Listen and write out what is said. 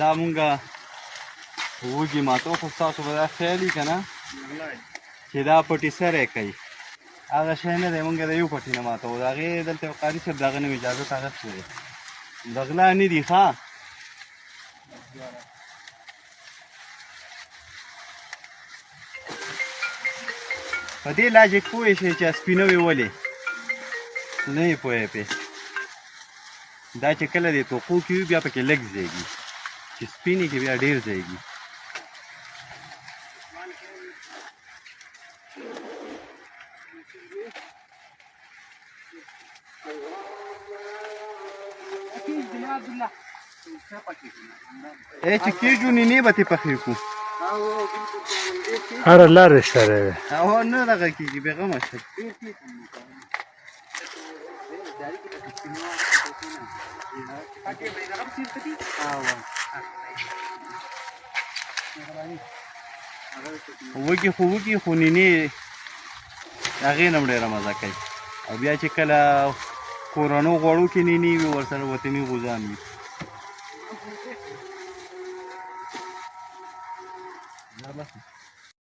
دا مونږه وږي ماتو خو ستاسو به دا خیال وي که نه چې دا پټي سری کوي هغه شی نه دی مونږ د یو پټي نه ماتوو د هغې دلته یو قاري صاحب د هغه نه اجازت اخیستی دی د غلا نه دي ښه په دې لاجیک پوه شئ چې سپینه وي ولې نه یې پوهی پې دا چې کله د توقو کې وي بیا پکې لږ ځایږي چې سپینې کې بیا ډېر ځایږي چې کېږو نینې به ترې پخې کړو هره لاره سره ده او نه دغه کېږي بېغمه شه وږي خو نینې هغې نه هم ډېره مزه کوي او بیا چې کله کورنو غوړو کې نینې وي ورسره وطني غوزان وي